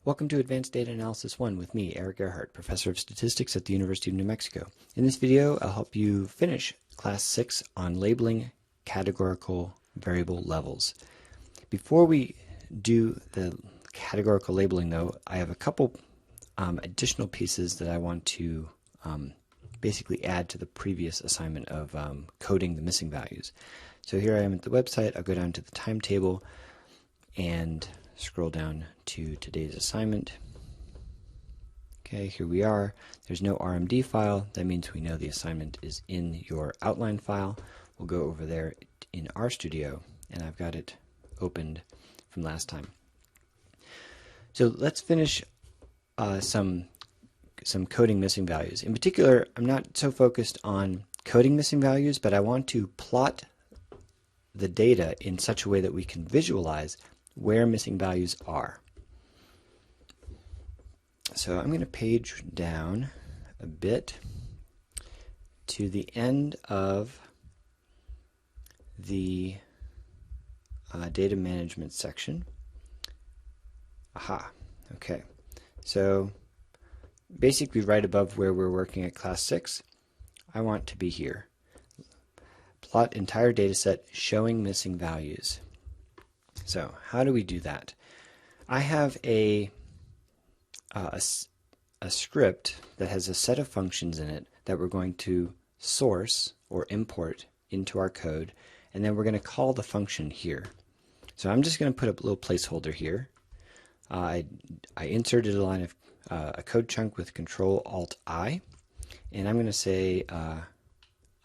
Welcome to Advanced Data Analysis 1 with me, Erik Erhardt, Professor of Statistics at the University of New Mexico. In this video, I'll help you finish Class 6 on labeling categorical variable levels. Before we do the categorical labeling, though, I have a couple additional pieces that I want to basically add to the previous assignment of coding the missing values. So here I am at the website. I'll go down to the timetable and scroll down to today's assignment. Okay, here we are. There's no RMD file. That means we know the assignment is in your outline file. We'll go over there in RStudio, and I've got it opened from last time. So let's finish some coding missing values. In particular, I'm not so focused on coding missing values, but I want to plot the data in such a way that we can visualize where missing values are. So I'm going to page down a bit to the end of the data management section. Aha, okay. So basically right above where we're working at Class 6, I want to be here. Plot entire data set showing missing values. So how do we do that? I have a script that has a set of functions in it that we're going to source or import into our code, and then we're going to call the function here. So I'm just going to put a little placeholder here. I inserted a line of a code chunk with Control-Alt-I, and I'm going to say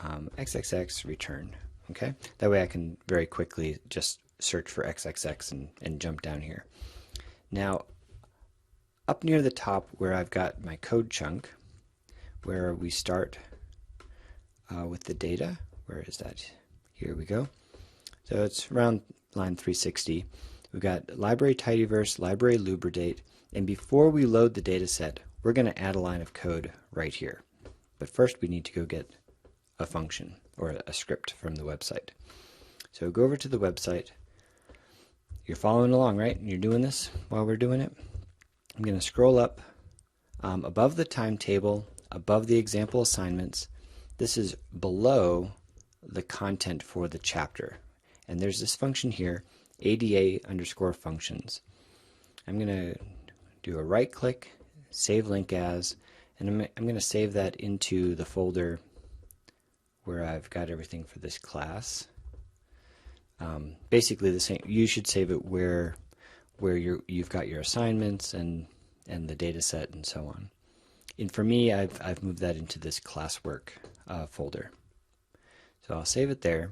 XXX return. Okay, that way I can very quickly just search for XXX and jump down here. Now, up near the top where I've got my code chunk, where we start with the data, where is that? Here we go. So it's around line 360. We've got library tidyverse, library lubridate, and before we load the data set, we're going to add a line of code right here. But first we need to go get a function or a script from the website. So go over to the website. You're following along, right? You're doing this while we're doing it. I'm going to scroll up above the timetable, above the example assignments. This is below the content for the chapter. And there's this function here, ADA_functions. I'm going to do a right click, save link as, and I'm going to save that into the folder where I've got everything for this class. Basically the same. You should save it where you've got your assignments and the data set and so on. And for me, I've moved that into this classwork folder. So I'll save it there,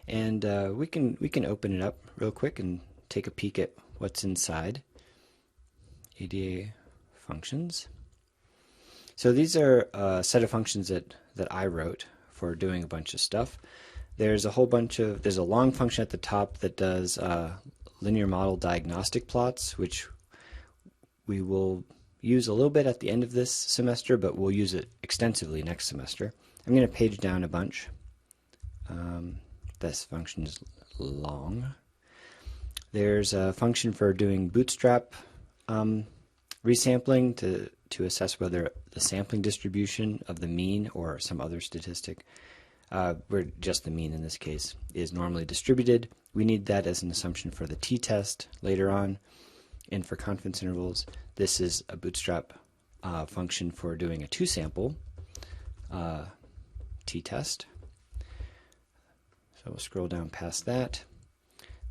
and we can open it up real quick and take a peek at what's inside. ADA functions. So these are a set of functions that I wrote for doing a bunch of stuff. There's a long function at the top that does linear model diagnostic plots, which we will use a little bit at the end of this semester, but we'll use it extensively next semester. I'm going to page down a bunch. This function is long. There's a function for doing bootstrap resampling to assess whether the sampling distribution of the mean or some other statistic, where just the mean in this case, is normally distributed. We need that as an assumption for the t-test later on. And for confidence intervals, this is a bootstrap function for doing a two-sample t-test. So we'll scroll down past that.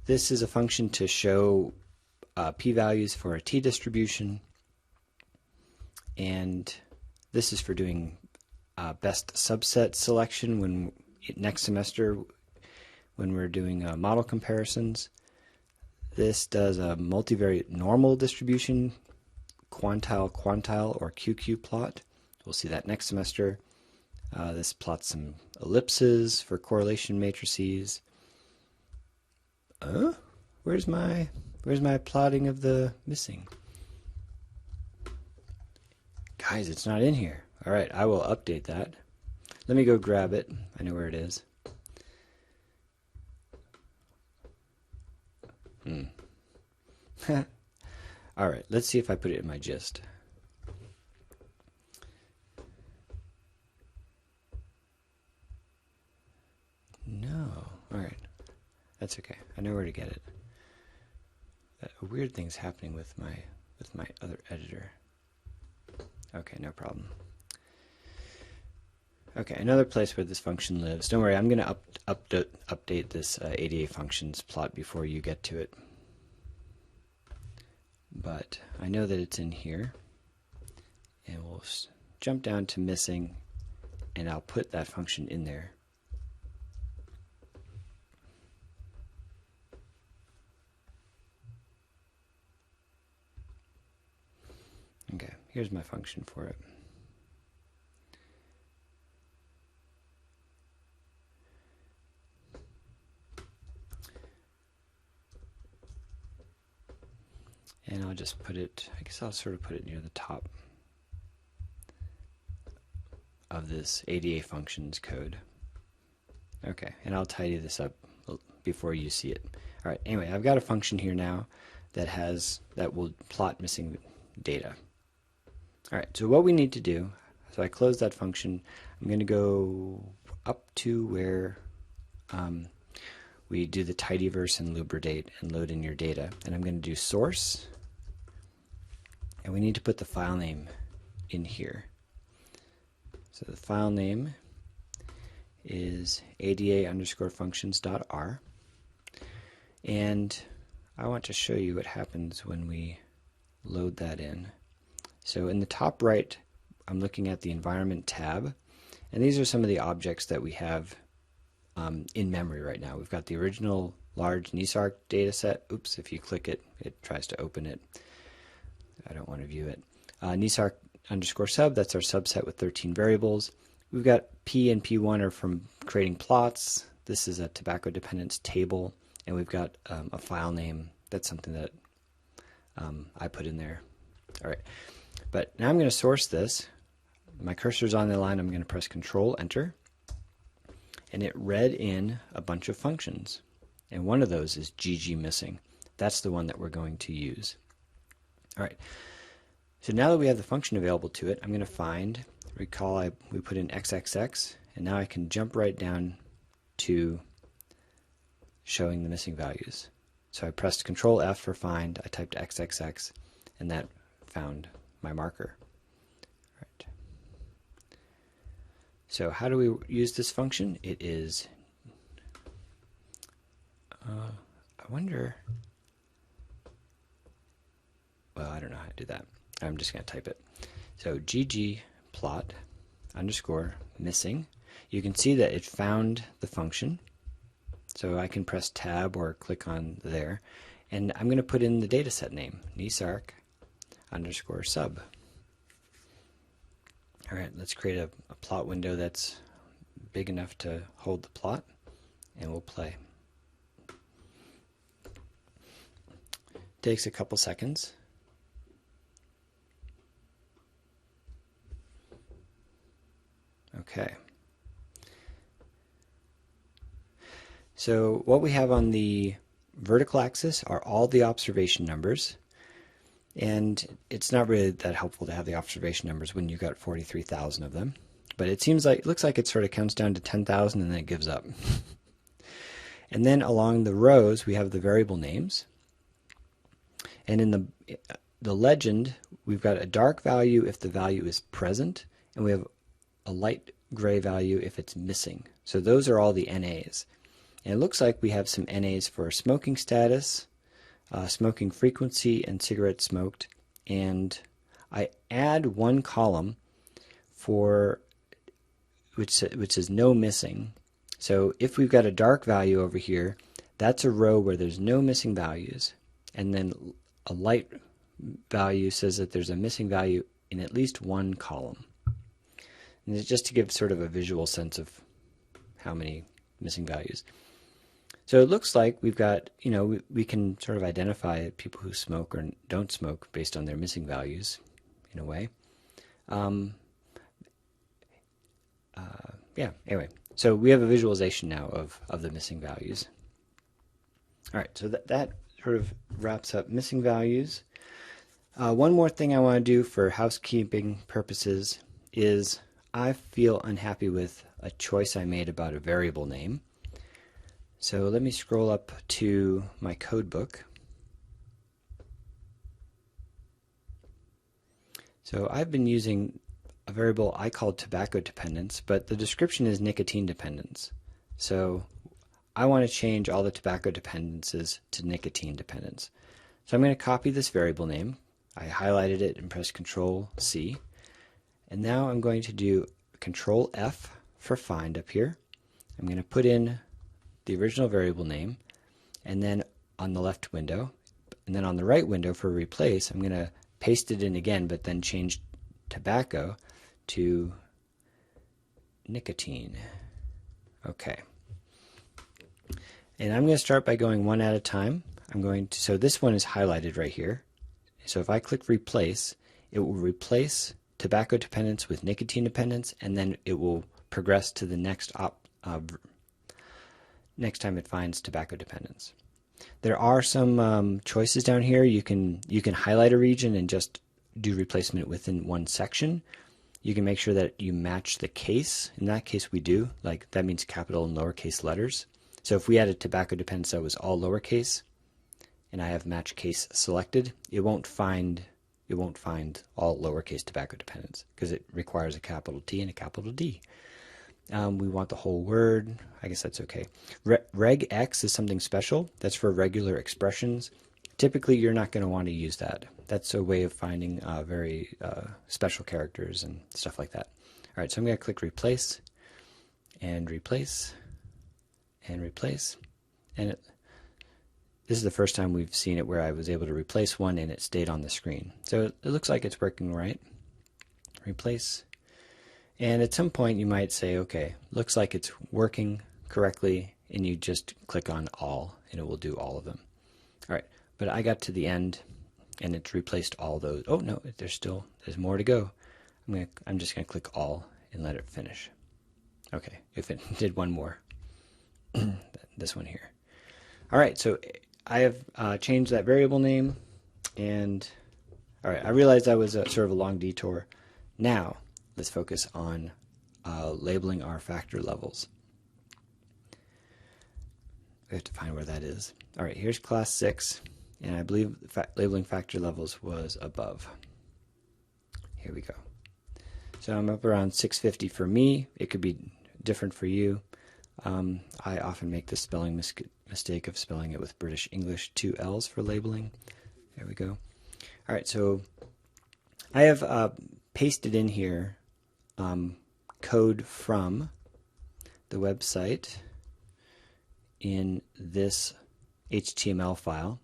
This is a function to show p-values for a t-distribution. And this is for doing best subset selection next semester when we're doing model comparisons. This does a multivariate normal distribution, quantile or QQ plot. We'll see that next semester. This plots some ellipses for correlation matrices. Where's my plotting of the missing? Guys, it's not in here. All right, I will update that. Let me go grab it. I know where it is. All right, let's see if I put it in my gist. No. All right. That's okay. I know where to get it. A weird thing's happening with my other editor. Okay, no problem. Okay, another place where this function lives. Don't worry, I'm going to update this ADA functions plot before you get to it. But I know that it's in here. And we'll jump down to missing, and I'll put that function in there. Okay, here's my function for it. And I'll just put it, I guess I'll sort of put it near the top of this ADA functions code. Okay, and I'll tidy this up before you see it. All right, anyway, I've got a function here now that will plot missing data. All right, so what we need to do, so I close that function. I'm going to go up to where we do the tidyverse and lubridate and load in your data. And I'm going to do source, and we need to put the file name in here. So the file name is ada_functions.r, and I want to show you what happens when we load that in. So in the top right, I'm looking at the environment tab, and these are some of the objects that we have in memory right now. We've got the original large NISARC data set. Oops, if you click it, it tries to open it. I don't want to view it. NISARC_sub, that's our subset with 13 variables. We've got P and P1 are from creating plots. This is a tobacco dependence table, and we've got a file name. That's something that I put in there. All right, but now I'm going to source this. My cursor's on the line. I'm going to press Control Enter, and it read in a bunch of functions, and one of those is GG missing. That's the one that we're going to use. All right. So now that we have the function available to it, I'm going to find, recall we put in XXX, and now I can jump right down to showing the missing values. So I pressed Control F for find, I typed XXX, and that found my marker. Right. So how do we use this function? It is, I wonder, well, I don't know how to do that. I'm just going to type it. So GG plot underscore missing. You can see that it found the function. So I can press tab or click on there. And I'm going to put in the data set name, NISARC_sub. All right, let's create a plot window that's big enough to hold the plot, and we'll play. Takes a couple seconds. Okay. So what we have on the vertical axis are all the observation numbers, and it's not really that helpful to have the observation numbers when you've got 43,000 of them. But it looks like it sort of counts down to 10,000 and then it gives up. And then along the rows we have the variable names, and in the legend we've got a dark value if the value is present, and we have a light gray value if it's missing. So those are all the NAs. And it looks like we have some NAs for smoking status, smoking frequency, and cigarette smoked. And I add one column for which is no missing. So if we've got a dark value over here, that's a row where there's no missing values. And then a light value says that there's a missing value in at least one column. And it's just to give sort of a visual sense of how many missing values. So it looks like we've got, we can sort of identify people who smoke or don't smoke based on their missing values in a way. Yeah, anyway, so we have a visualization now of the missing values. All right, so that sort of wraps up missing values. One more thing I want to do for housekeeping purposes is I feel unhappy with a choice I made about a variable name. So let me scroll up to my code book. So I've been using a variable I called tobacco dependence, but the description is nicotine dependence. So I want to change all the tobacco dependences to nicotine dependence. So I'm going to copy this variable name. I highlighted it and pressed Control C. And now I'm going to do Control F for find up here. I'm going to put in the original variable name, and then on the left window, and then on the right window for replace, I'm going to paste it in again, but then change tobacco to nicotine. Okay. And I'm going to start by going one at a time. So this one is highlighted right here. So if I click replace, it will replace tobacco dependence with nicotine dependence, and then it will progress to the next next time it finds tobacco dependence. There are some choices down here. You can highlight a region and just do replacement within one section. You can make sure that you match the case. In that case, we do. Like that means capital and lowercase letters. So if we had a tobacco dependence that was all lowercase, and I have match case selected, it won't find all lowercase tobacco dependence because it requires a capital T and a capital D. We want the whole word. I guess that's okay. Reg X is something special. That's for regular expressions. Typically, you're not going to want to use that. That's a way of finding very special characters and stuff like that. All right, so I'm going to click replace, and replace, and replace. And this is the first time we've seen it where I was able to replace one and it stayed on the screen. So it looks like it's working right. Replace. And at some point you might say, okay, looks like it's working correctly, and you just click on all and it will do all of them. All right, but I got to the end and it's replaced all those. Oh no, there's more to go. I'm just gonna click all and let it finish. Okay, if it did one more, this one here. All right, so I have changed that variable name, and all right, I realized that was sort of a long detour. Now let's focus on labeling our factor levels. We have to find where that is. All right, here's class 6, and I believe labeling factor levels was above. Here we go. So I'm up around 650 for me. It could be different for you. I often make the spelling mistake of spelling it with British English 2 L's for labeling. There we go. All right, so I have pasted in here code from the website in this HTML file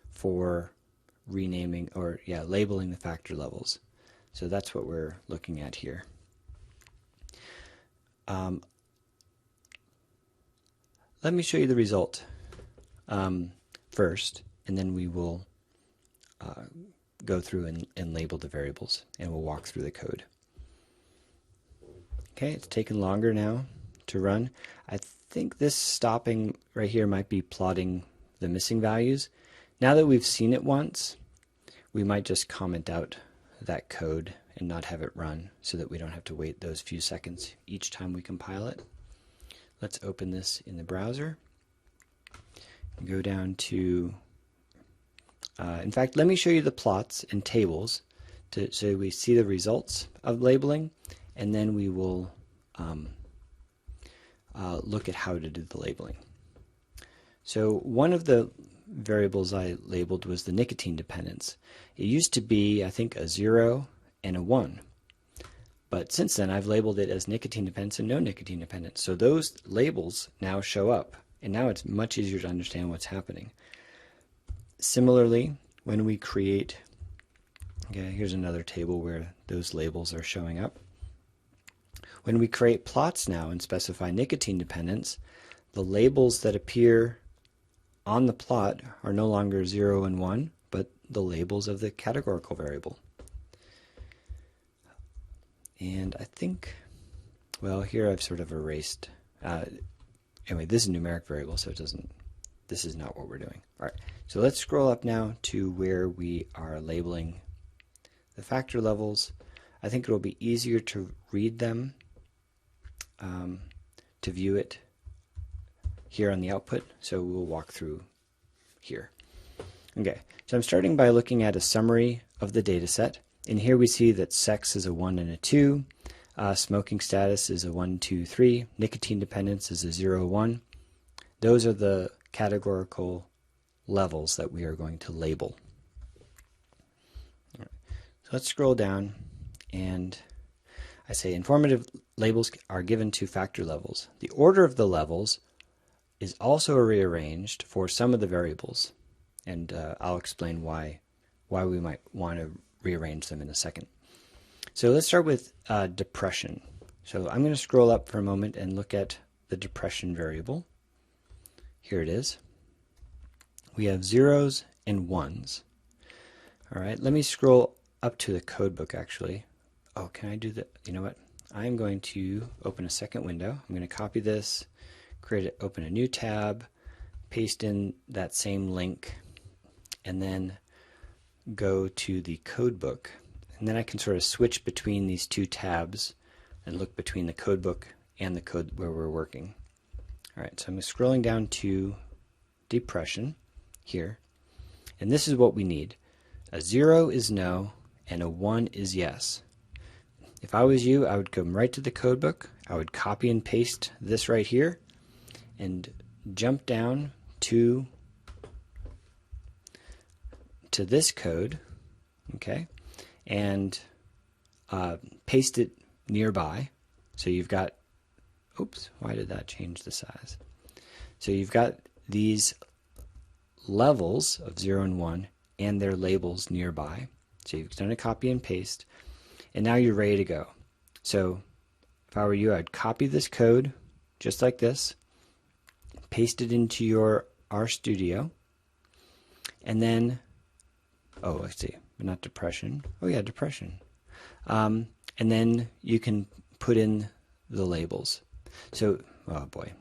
for renaming or labeling the factor levels. So that's what we're looking at here. Let me show you the result first, and then we will go through and label the variables, and we'll walk through the code. Okay, it's taken longer now to run. I think this stopping right here might be plotting the missing values. Now that we've seen it once, we might just comment out that code and not have it run so that we don't have to wait those few seconds each time we compile it. Let's open this in the browser. Go down to, in fact, let me show you the plots and tables so we see the results of labeling, and then we will look at how to do the labeling. So one of the variables I labeled was the nicotine dependence. It used to be, I think, a 0 and a 1. But since then, I've labeled it as nicotine dependence and no nicotine dependence. So those labels now show up, and now it's much easier to understand what's happening. Similarly, when we create, okay, here's another table where those labels are showing up. When we create plots now and specify nicotine dependence, the labels that appear on the plot are no longer 0 and 1, but the labels of the categorical variable. And I think, well, here I've sort of erased, anyway, this is a numeric variable, so it this is not what we're doing. All right, so let's scroll up now to where we are labeling the factor levels. I think it will be easier to read them, to view it here on the output, so we'll walk through here. Okay, so I'm starting by looking at a summary of the data set, and here we see that sex is a 1 and a 2, smoking status is a 1, 2, 3, nicotine dependence is a 0, 1. Those are the categorical levels that we are going to label. All right. So let's scroll down, and I say informative labels are given to factor levels. The order of the levels is also rearranged for some of the variables, and I'll explain why we might want to rearrange them in a second. So let's start with depression. So I'm going to scroll up for a moment and look at the depression variable. Here it is. We have zeros and ones. All right, let me scroll up to the code book actually. Oh, can I do that? You know what? I'm going to open a second window. I'm going to copy this, open a new tab, paste in that same link, and then go to the code book. And then I can sort of switch between these two tabs and look between the code book and the code where we're working. All right, so I'm scrolling down to depression here, and this is what we need. A 0 is no, and a 1 is yes. If I was you, I would come right to the code book. I would copy and paste this right here and jump down to this code, okay, and paste it nearby. So you've got, oops, why did that change the size? So you've got these levels of 0 and 1 and their labels nearby. So you've done a copy and paste, and now you're ready to go. So if I were you, I'd copy this code just like this, paste it into your RStudio, and then, oh, let's see, but not depression. Oh yeah, depression. And then you can put in the labels. So, oh boy.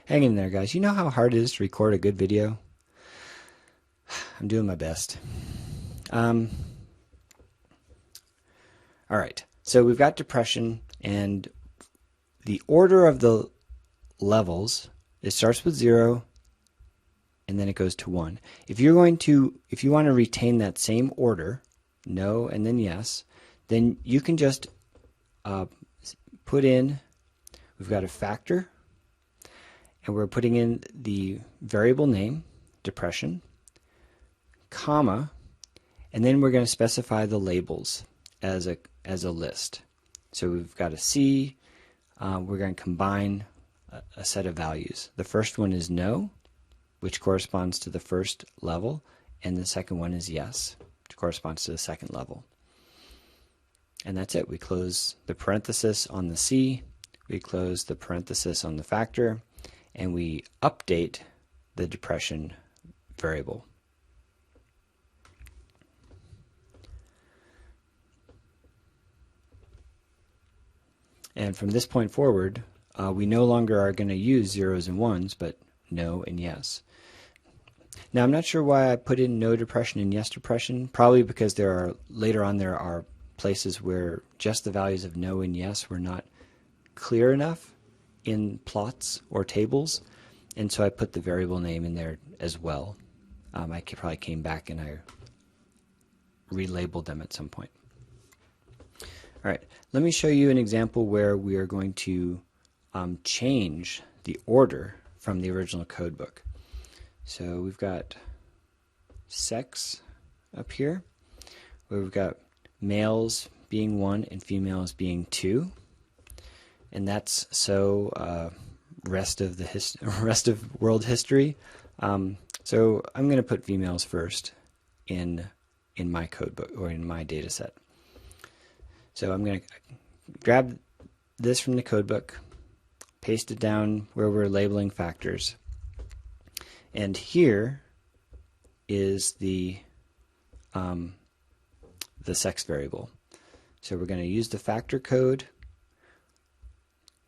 Hang in there, guys. You know how hard it is to record a good video? I'm doing my best. All right, so we've got depression, and the order of the levels, it starts with 0, and then it goes to 1. If you want to retain that same order, no and then yes, then you can just put in, we've got a factor, and we're putting in the variable name, depression, comma, and then we're going to specify the labels as a list. So we've got a C, we're going to combine a set of values. The first one is no, which corresponds to the first level, and the second one is yes, which corresponds to the second level. And that's it. We close the parenthesis on the C, we close the parenthesis on the factor, and we update the depression variable. And from this point forward, we no longer are going to use zeros and ones, but no and yes. Now, I'm not sure why I put in no depression and yes depression. Probably because later on there are places where just the values of no and yes were not clear enough in plots or tables, and so I put the variable name in there as well. I probably came back and I relabeled them at some point. All right, let me show you an example where we are going to change the order from the original code book. So we've got sex up here, where we've got males being 1 and females being 2, and that's so rest of world history. So I'm going to put females first in my code book or in my data set. So I'm going to grab this from the code book, paste it down where we're labeling factors, and here is the sex variable. So we're going to use the factor code.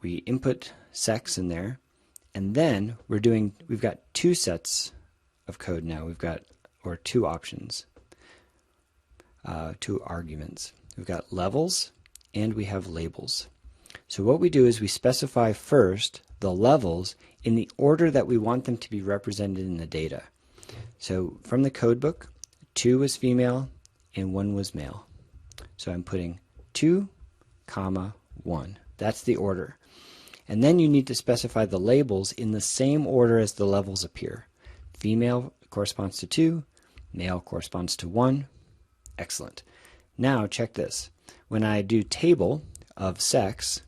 We input sex in there, And then we've got two sets of code now. Or two options, two arguments. We've got levels and we have labels. So what we do is we specify first the levels in the order that we want them to be represented in the data. So from the code book, 2 was female and 1 was male. So I'm putting 2, 1. That's the order. And then you need to specify the labels in the same order as the levels appear. Female corresponds to 2, male corresponds to 1. Excellent. Now check this. When I do table of sex,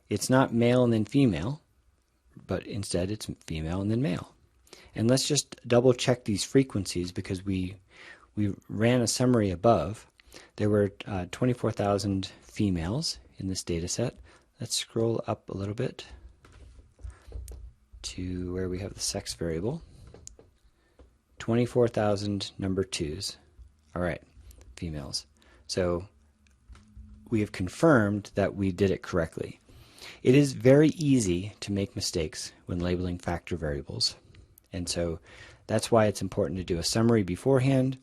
it's not male and then female, but instead it's female and then male. And let's just double check these frequencies because we ran a summary above. There were 24,000 females in this data set. Let's scroll up a little bit to where we have the sex variable. 24,000 number 2s. All right, females. So we have confirmed that we did it correctly. It is very easy to make mistakes when labeling factor variables. And so that's why it's important to do a summary beforehand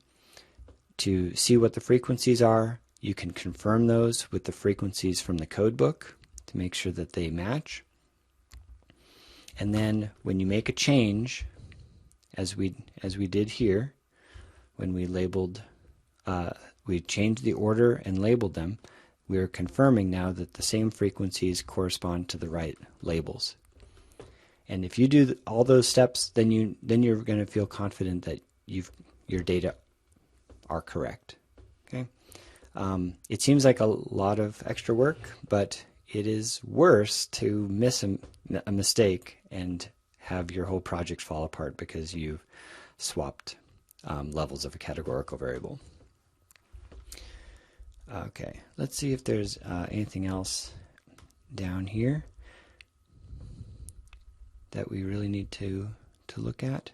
to see what the frequencies are. You can confirm those with the frequencies from the code book to make sure that they match. And then when you make a change, as we did here, when we labeled, we changed the order and labeled them, we are confirming now that the same frequencies correspond to the right labels. And if you do all those steps, then you're going to feel confident that your data are correct. Okay. It seems like a lot of extra work, but it is worse to miss a mistake and have your whole project fall apart because you've swapped levels of a categorical variable. Okay, let's see if there's anything else down here that we really need to look at.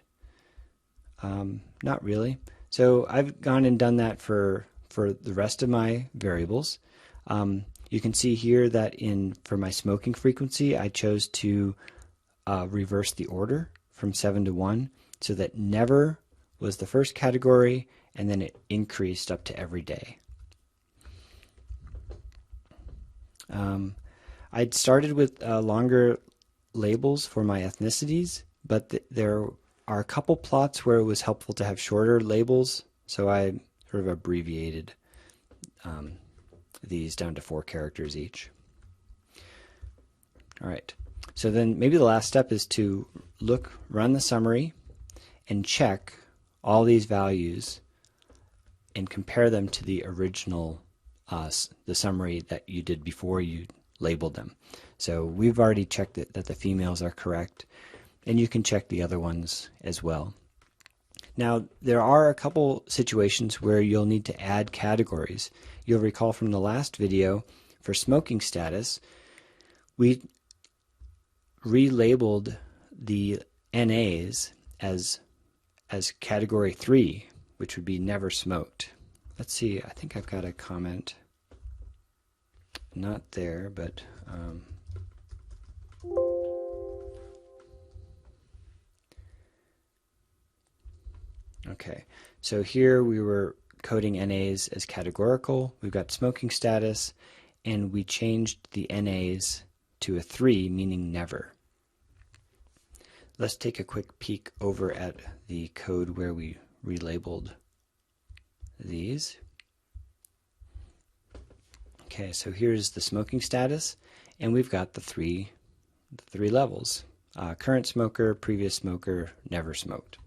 Not really. So I've gone and done that for the rest of my variables. You can see here that for my smoking frequency, I chose to reverse the order from 7 to 1 so that never was the first category and then it increased up to every day. I'd started with longer labels for my ethnicities, but there are a couple plots where it was helpful to have shorter labels, so I sort of abbreviated these down to 4 characters each. All right, so then maybe the last step is to run the summary and check all these values and compare them to the original the summary that you did before you labeled them. So we've already checked that the females are correct, and you can check the other ones as well. Now, there are a couple situations where you'll need to add categories. You'll recall from the last video for smoking status, we relabeled the NAs as category 3, which would be never smoked. Let's see, I think I've got a comment. Not there, but okay. So here we were coding NAs as categorical. We've got smoking status, and we changed the NAs to a 3, meaning never. Let's take a quick peek over at the code where we relabeled these. Okay, so here's the smoking status, and we've got the three levels. Current smoker, previous smoker, never smoked.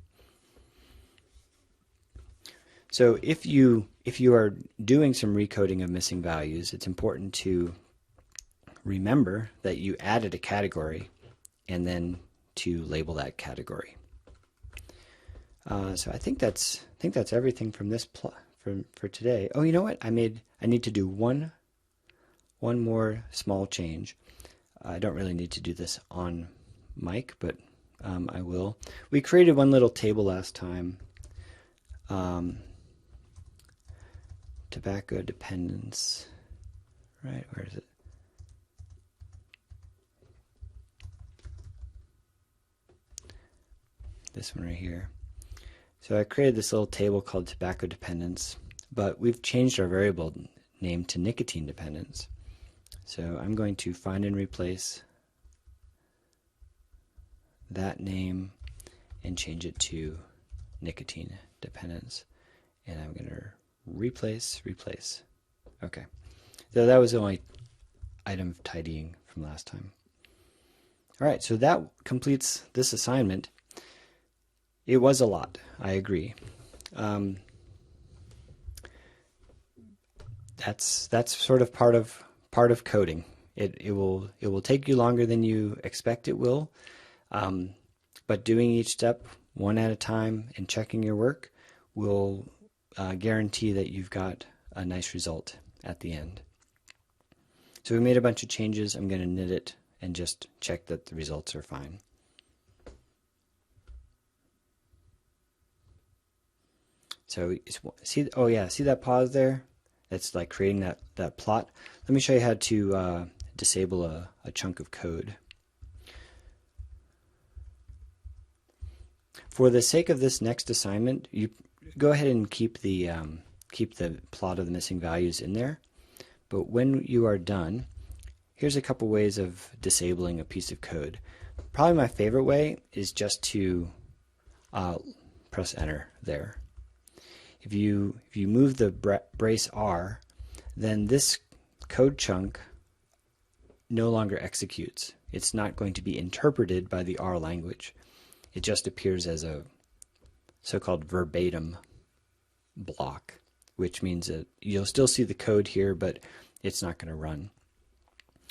So if you are doing some recoding of missing values, it's important to remember that you added a category and then to label that category. So I think that's everything from this for today. Oh, you know what? I need to do one more small change. I don't really need to do this on mic, but I will. We created one little table last time. Tobacco dependence. Right, where is it? this one right here. So I created this little table called tobacco dependence, but we've changed our variable name to nicotine dependence. So I'm going to find and replace that name and change it to nicotine dependence. And I'm going to replace. Okay. So that was the only item of tidying from last time. All right, so that completes this assignment. It was a lot, I agree. That's sort of part of coding. It will take you longer than you expect it will, but doing each step one at a time and checking your work will guarantee that you've got a nice result at the end. So we made a bunch of changes. I'm going to knit it and just check that the results are fine. So see that pause there? That's like creating that plot. Let me show you how to disable a chunk of code. For the sake of this next assignment, you go ahead and keep the plot of the missing values in there. But when you are done, here's a couple ways of disabling a piece of code. Probably my favorite way is just to press enter there. If you move the brace R, then this code chunk no longer executes. It's not going to be interpreted by the R language. It just appears as a so-called verbatim block, which means that you'll still see the code here, but it's not going to run.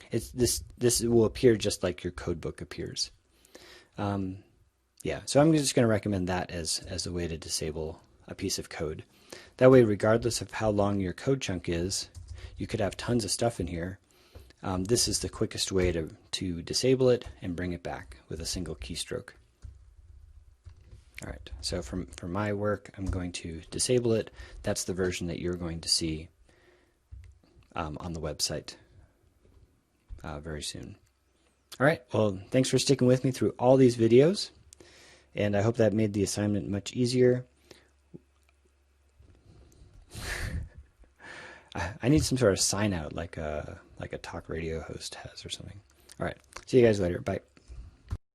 This will appear just like your code book appears. Yeah, so I'm just going to recommend that as a way to disable a piece of code. That way, regardless of how long your code chunk is, you could have tons of stuff in here. This is the quickest way to disable it and bring it back with a single keystroke. All right, so for my work, I'm going to disable it. That's the version that you're going to see on the website very soon. All right, well, thanks for sticking with me through all these videos, and I hope that made the assignment much easier. I need some sort of sign out like a talk radio host has or something. All right, see you guys later. Bye.